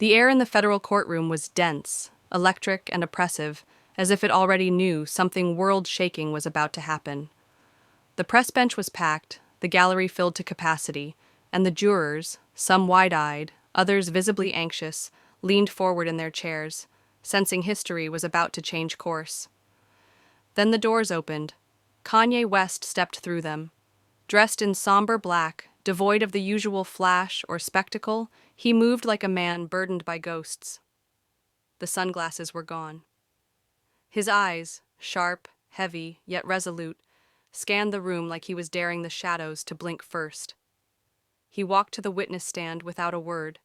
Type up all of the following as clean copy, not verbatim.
The air in the federal courtroom was dense, electric, and oppressive, as if it already knew something world-shaking was about to happen. The press bench was packed, the gallery filled to capacity, and the jurors, some wide-eyed, others visibly anxious, leaned forward in their chairs, sensing history was about to change course. Then the doors opened. Kanye West stepped through them. Dressed in somber black, devoid of the usual flash or spectacle, he moved like a man burdened by ghosts. The sunglasses were gone. His eyes, sharp, heavy, yet resolute, scanned the room like he was daring the shadows to blink first. He walked to the witness stand without a word,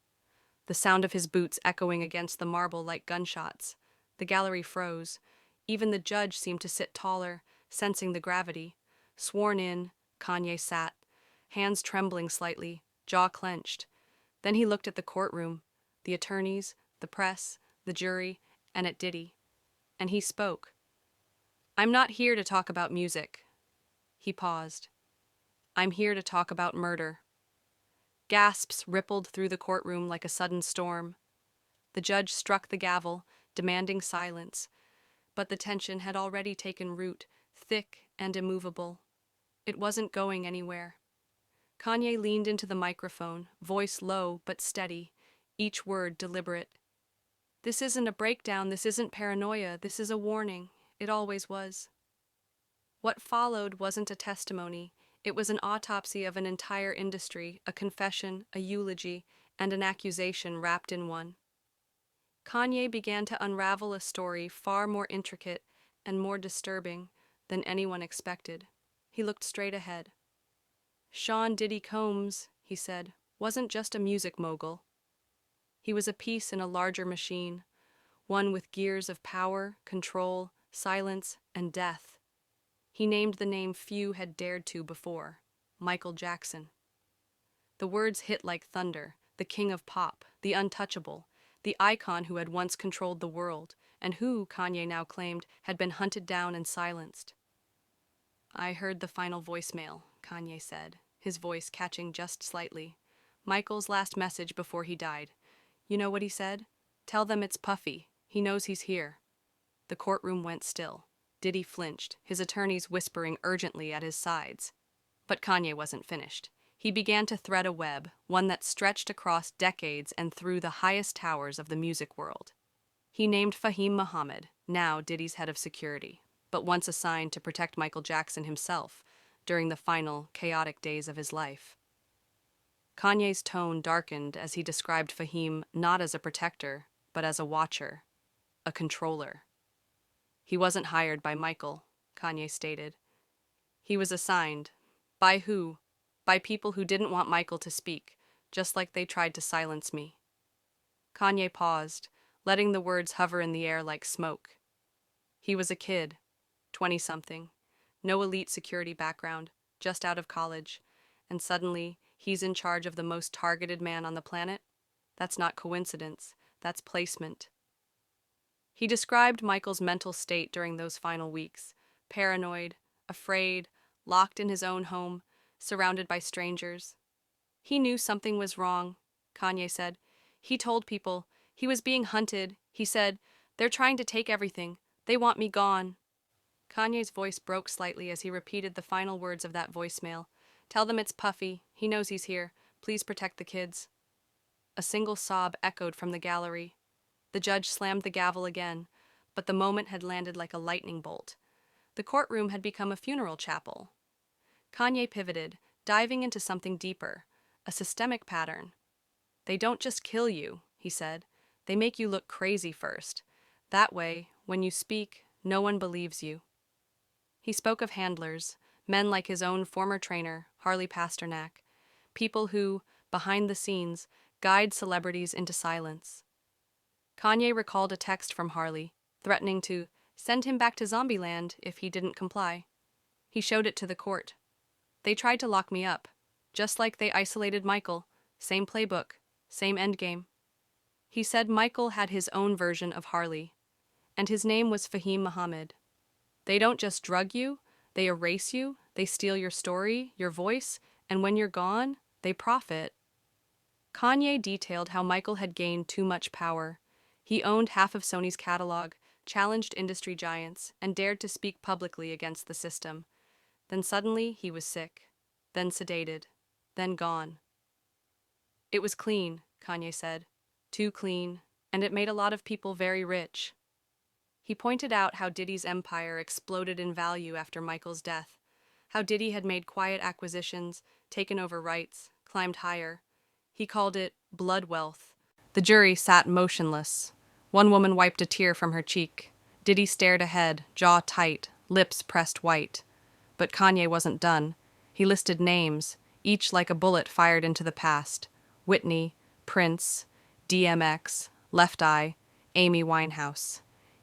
the sound of his boots echoing against the marble like gunshots. The gallery froze. Even the judge seemed to sit taller, sensing the gravity. Sworn in, Kanye sat, hands trembling slightly, jaw clenched. Then he looked at the courtroom, the attorneys, the press, the jury, and at Diddy. And he spoke. "I'm not here to talk about music." He paused. "I'm here to talk about murder." Gasps rippled through the courtroom like a sudden storm. The judge struck the gavel, demanding silence, but the tension had already taken root, thick and immovable. It wasn't going anywhere. Kanye leaned into the microphone, voice low but steady, each word deliberate. "This isn't a breakdown, this isn't paranoia, this is a warning. It always was." What followed wasn't a testimony. It was an autopsy of an entire industry, a confession, a eulogy, and an accusation wrapped in one. Kanye began to unravel a story far more intricate and more disturbing than anyone expected. He looked straight ahead. Sean Diddy Combs, he said, wasn't just a music mogul. He was a piece in a larger machine, one with gears of power, control, silence, and death. He named the name few had dared to before, Michael Jackson. The words hit like thunder, the king of pop, the untouchable, the icon who had once controlled the world, and who, Kanye now claimed, had been hunted down and silenced. "I heard the final voicemail," Kanye said, his voice catching just slightly. "Michael's last message before he died. You know what he said? Tell them it's Puffy. He knows he's here." The courtroom went still. Diddy flinched, his attorneys whispering urgently at his sides. But Kanye wasn't finished. He began to thread a web, one that stretched across decades and through the highest towers of the music world. He named Fahim Muhammad, now Diddy's head of security, but once assigned to protect Michael Jackson himself during the final, chaotic days of his life. Kanye's tone darkened as he described Fahim not as a protector, but as a watcher, a controller. He wasn't hired by Michael, Kanye stated. He was assigned. By who? By people who didn't want Michael to speak, just like they tried to silence me. Kanye paused, letting the words hover in the air like smoke. He was a kid, 20-something, no elite security background, just out of college, and suddenly he's in charge of the most targeted man on the planet? That's not coincidence, that's placement. He described Michael's mental state during those final weeks, paranoid, afraid, locked in his own home, surrounded by strangers. He knew something was wrong, Kanye said. He told people, he was being hunted. He said, "They're trying to take everything. They want me gone." Kanye's voice broke slightly as he repeated the final words of that voicemail. "Tell them it's Puffy. He knows he's here. Please protect the kids." A single sob echoed from the gallery. The judge slammed the gavel again, but the moment had landed like a lightning bolt. The courtroom had become a funeral chapel. Kanye pivoted, diving into something deeper, a systemic pattern. "They don't just kill you," he said. "They make you look crazy first. That way, when you speak, no one believes you." He spoke of handlers, men like his own former trainer, Harley Pasternak, people who, behind the scenes, guide celebrities into silence. Kanye recalled a text from Harley, threatening to send him back to Zombieland if he didn't comply. He showed it to the court. "They tried to lock me up, just like they isolated Michael. Same playbook, same endgame." He said Michael had his own version of Harley, and his name was Fahim Muhammad. "They don't just drug you, they erase you, they steal your story, your voice, and when you're gone, they profit." Kanye detailed how Michael had gained too much power. He owned half of Sony's catalog, challenged industry giants, and dared to speak publicly against the system. Then suddenly he was sick, then sedated, then gone. It was clean, Kanye said. Too clean, and it made a lot of people very rich. He pointed out how Diddy's empire exploded in value after Michael's death, how Diddy had made quiet acquisitions, taken over rights, climbed higher. He called it blood wealth. The jury sat motionless. One woman wiped a tear from her cheek. Diddy stared ahead, jaw tight, lips pressed white. But Kanye wasn't done. He listed names, each like a bullet fired into the past. Whitney, Prince, DMX, Left Eye, Amy Winehouse.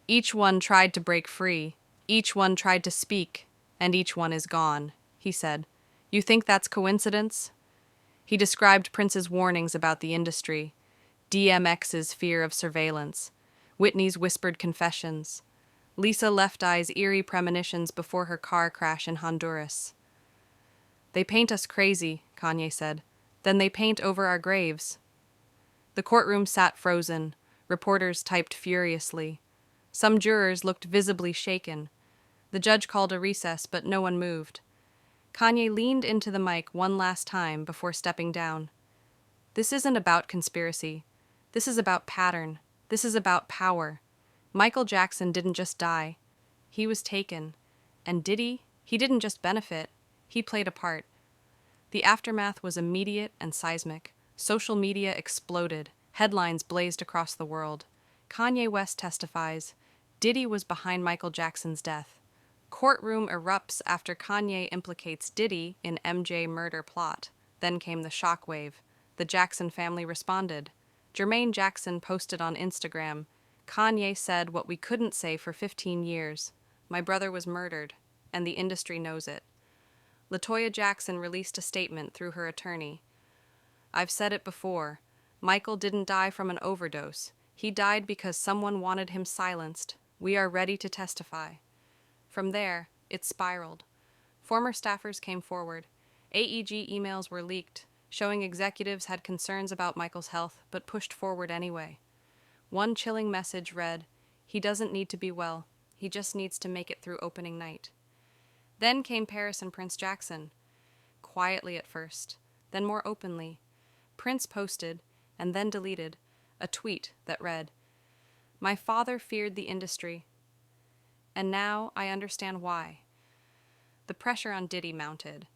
Each one tried to break free. Each one tried to speak. And each one is gone, he said. You think that's coincidence? He described Prince's warnings about the industry, DMX's fear of surveillance, Whitney's whispered confessions, Lisa Left Eye's eerie premonitions before her car crash in Honduras. They paint us crazy, Kanye said. Then they paint over our graves. The courtroom sat frozen. Reporters typed furiously. Some jurors looked visibly shaken. The judge called a recess, but no one moved. Kanye leaned into the mic one last time before stepping down. This isn't about conspiracy. This is about pattern. This is about power. Michael Jackson didn't just die. He was taken. And Diddy, he didn't just benefit. He played a part. The aftermath was immediate and seismic. Social media exploded. Headlines blazed across the world. Kanye West testifies. Diddy was behind Michael Jackson's death. Courtroom erupts after Kanye implicates Diddy in MJ murder plot. Then came the shockwave. The Jackson family responded. Jermaine Jackson posted on Instagram, Kanye said what we couldn't say for 15 years. My brother was murdered, and the industry knows it. LaToya Jackson released a statement through her attorney. I've said it before. Michael didn't die from an overdose. He died because someone wanted him silenced. We are ready to testify. From there, it spiraled. Former staffers came forward. AEG emails were leaked, showing executives had concerns about Michael's health, but pushed forward anyway. One chilling message read, he doesn't need to be well. He just needs to make it through opening night. Then came Paris and Prince Jackson. Quietly at first, then more openly. Prince posted, and then deleted, a tweet that read, My father feared the industry, and now I understand why. The pressure on Diddy mounted.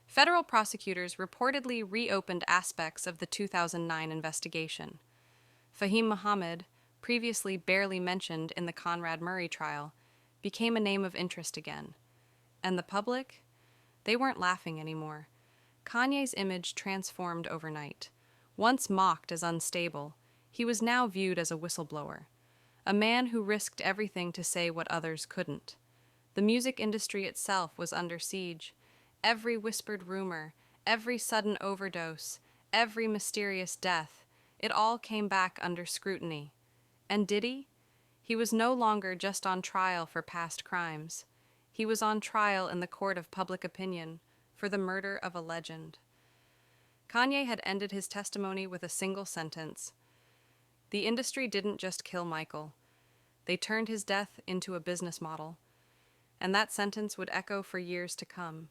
Federal prosecutors reportedly reopened aspects of the 2009 investigation. Fahim Muhammad, previously barely mentioned in the Conrad Murray trial, became a name of interest again. And the public? They weren't laughing anymore. Kanye's image transformed overnight. Once mocked as unstable, he was now viewed as a whistleblower. A man who risked everything to say what others couldn't. The music industry itself was under siege. Every whispered rumor, every sudden overdose, every mysterious death, it all came back under scrutiny. And Diddy? He was no longer just on trial for past crimes. He was on trial in the court of public opinion for the murder of a legend. Kanye had ended his testimony with a single sentence. The industry didn't just kill Michael. They turned his death into a business model. And that sentence would echo for years to come.